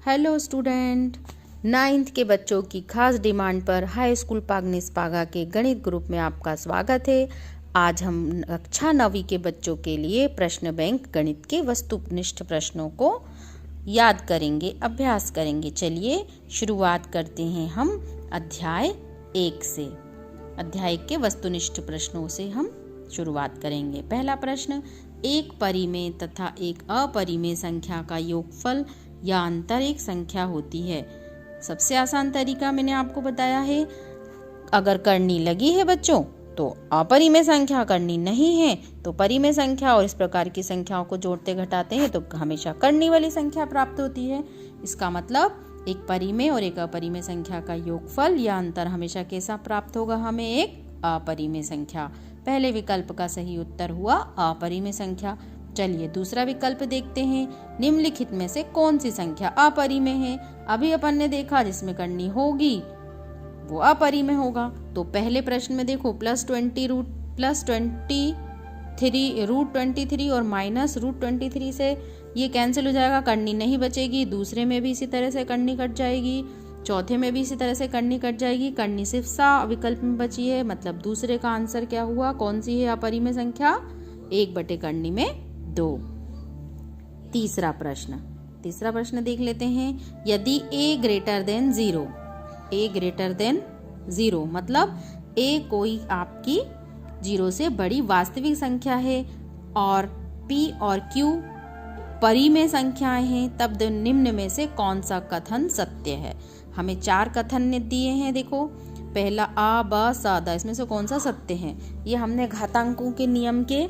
Hello student, 9th के बच्चों की खास डिमांड पर हाई स्कूल पागनिस पागा के गणित ग्रुप में आपका स्वागत है। आज हम कक्षा 9वीं के बच्चों के लिए प्रश्न बैंक गणित के वस्तुनिष्ठ प्रश्नों को याद करेंगे, अभ्यास करेंगे। चलिए शुरुआत करते हैं हम अध्याय 1 से। अध्याय के वस्तुनिष्ठ प्रश्नों से हम शुरुआत करेंगे। पहला प्रश्न, एक परिमेय तथा एक अपरिमेय संख्या का योगफल या अंतर एक संख्या होती है। सबसे आसान तरीका मैंने आपको बताया है। अगर करनी लगी है बच्चों तो अपरिमेय संख्या, करनी नहीं है तो परिमेय संख्या, और इस प्रकार की संख्याओं को जोड़ते घटाते हैं तो हमेशा करनी वाली संख्या प्राप्त होती है। इसका मतलब एक परिमेय और एक अपरिमेय संख्या का योगफल या अंतर हमेशा कैसा प्राप्त होगा? हमें एक अपरिमेय संख्या। पहले विकल्प का सही उत्तर हुआ अपरिमेय संख्या। चलिए दूसरा विकल्प देखते हैं। निम्नलिखित में से कौन सी संख्या अपरिमेय है? अभी अपन ने देखा जिसमें करनी होगी वो अपरिमेय होगा। तो पहले प्रश्न में देखो +20 √23 और -√23 से ये कैंसिल हो जाएगा, करनी नहीं बचेगी। दूसरे में भी इसी तरह से करनी कट जाएगी, चौथे में भी इसी तरह से करनी कट जाएगी। करनी सिर्फ सा विकल्प में बची है, मतलब दूसरे का आंसर क्या हुआ? कौन सी है अपरिमेय संख्या? 1/करनी में 2। तीसरा प्रश्न देख लेते हैं। यदि a greater than 0 मतलब a कोई आपकी 0 से बड़ी वास्तविक संख्या है और p और q परिमेय संख्याएं हैं, तब निम्न में से कौन सा कथन सत्य है? हमें 4 कथन दिए हैं। देखो पहला a b c d, इसमें से कौन सा सत्य है? ये हमने घातांकों के नियम के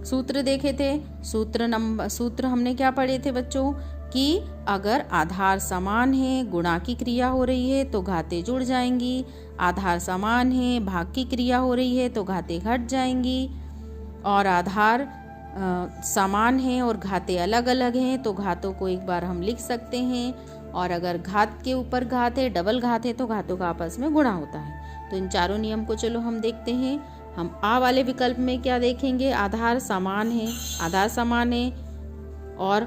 सूत्र देखे थे। सूत्र हमने क्या पढ़े थे बच्चों? कि अगर आधार समान है, गुणा की क्रिया हो रही है तो घातें जुड़ जाएंगी। आधार समान है, भाग की क्रिया हो रही है तो घातें घट जाएंगी। और आधार समान है और घातें अलग अलग हैं तो घातों को एक बार हम लिख सकते हैं। और अगर घात के ऊपर घात है, डबल घात है, तो घातों का आपस में गुणा होता है। तो इन चारों नियम को चलो हम देखते हैं। हम आ वाले विकल्प में क्या देखेंगे? आधार समान है और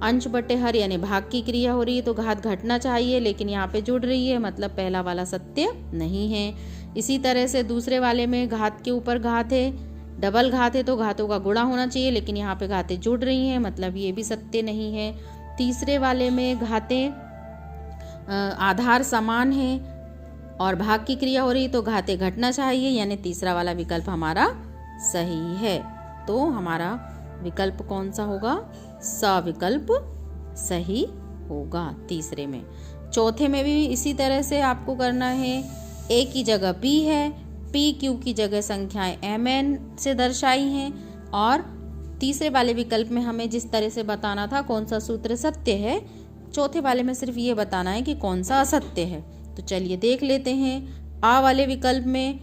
अंश बटे हर यानी भाग की क्रिया हो रही है तो घात घटना चाहिए, लेकिन यहाँ पे जुड़ रही है, मतलब पहला वाला सत्य नहीं है। इसी तरह से दूसरे वाले में घात के ऊपर घात है, डबल घात है तो घातों का गुणा होना चाहिए, लेकिन यहाँ पे घातें जुड़ रही हैं, मतलब ये भी सत्य नहीं है। तीसरे वाले में घातें आधार समान है और भाग की क्रिया हो रही तो घातें घटना चाहिए, यानी तीसरा वाला विकल्प हमारा सही है। तो हमारा विकल्प कौन सा होगा? स विकल्प सही होगा तीसरे में। चौथे में भी इसी तरह से आपको करना है। a की जगह p है, p q की जगह संख्याएं mn से दर्शाई हैं, और तीसरे वाले विकल्प में हमें जिस तरह से बताना था कौन सा सूत्र सत्य है, चौथे वाले में सिर्फ ये बताना है कि कौन सा असत्य है। तो चलिए देख लेते हैं। आ वाले विकल्प में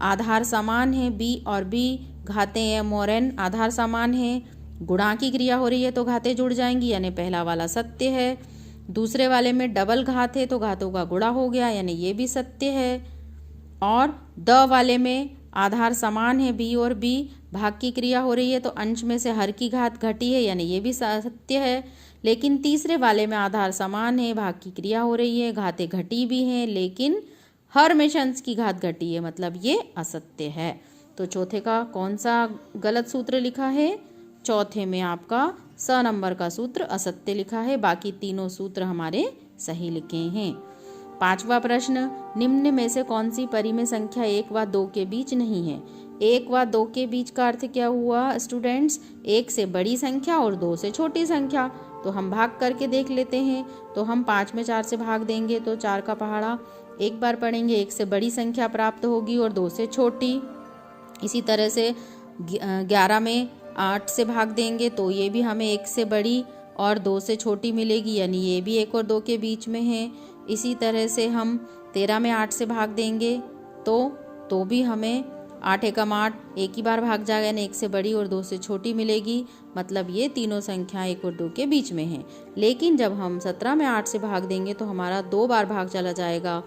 आधार समान है, b और b, घातें m और n आधार समान है, गुणा की क्रिया हो रही है तो घातें जुड़ जाएंगी, यानी पहला वाला सत्य है। दूसरे वाले में डबल घात है तो घातों का गुणा हो गया, यानी ये भी सत्य है। और द वाले में आधार समान है, b और b, भाग की क्रिया हो रही है तो अंश में से हर की घात घटी है, यानी ये भी सत्य है। लेकिन तीसरे वाले में आधार समान है, भाग की क्रिया हो रही है, घातें घटी भी हैं, लेकिन हर में से अंश की घात घटी है, मतलब ये असत्य है। तो चौथे का कौन सा गलत सूत्र लिखा है? चौथे में आपका स नंबर का सूत्र असत्य लिखा है, बाकी तीनों सूत्र हमारे सही लिखे हैं। पांचवा प्रश्न, निम्न में से कौन सी परिमेय संख्या 1 व 2 के बीच नहीं है? 1 व 2 के बीच का अर्थ क्या हुआ स्टूडेंट्स? 1 से बड़ी संख्या और 2 से छोटी संख्या। तो हम भाग करके देख लेते हैं। तो हम 5 में 4 से भाग देंगे तो 4 का पहाड़ा एक बार पढ़ेंगे, 1 से बड़ी संख्या प्राप्त होगी और 2 से छोटी। इसी तरह से 11 में 8 से भाग देंगे तो ये भी हमें 1 से बड़ी और 2 से छोटी मिलेगी, यानी ये भी 1 और 2 के बीच में है। इसी तरह से हम 13 में 8 से भाग देंगे तो भी हमें 8 एकम 8 एक ही बार भाग जाएगा, यानी 1 से बड़ी और 2 से छोटी मिलेगी, मतलब ये तीनों संख्याएं 1 और 2 के बीच में हैं। लेकिन जब हम 17 में 8 से भाग देंगे तो हमारा 2 बार भाग चला जाएगा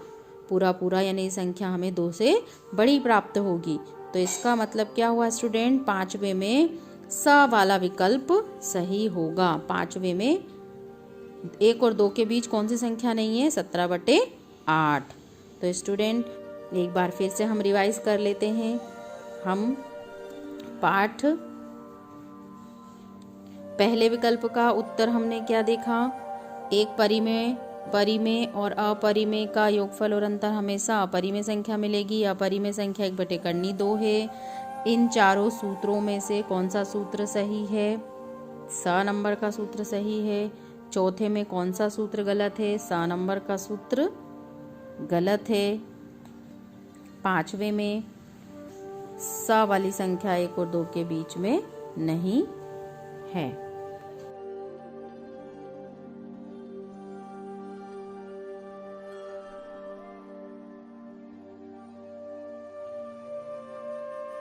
पूरा, यानी संख्या हमें 2 से बड़ी प्राप्त होगी। तो इसका मतलब क्या हुआ स्टूडेंट? पांचवे में स वाला विकल्प सही होगा। पांचवे में 1 और 2 के बीच कौन सी संख्या नहीं है? 17/8। तो स्टूडेंट एक बार फिर से हम रिवाइज कर लेते हैं। हम पाठ पहले विकल्प का उत्तर हमने क्या देखा? एक परिमेय और अपरिमेय का योगफल और अंतर हमेशा अपरिमेय संख्या मिलेगी। अपरिमेय संख्या 1/2 है। इन चारों सूत्रों में से कौन सा सूत्र सही है? स नंबर का सूत्र सही है। चौथे में कौन सा सूत्र गलत है? स नंबर का सूत्र गलत है। पांचवे में स वाली संख्या 1 और 2 के बीच में नहीं है।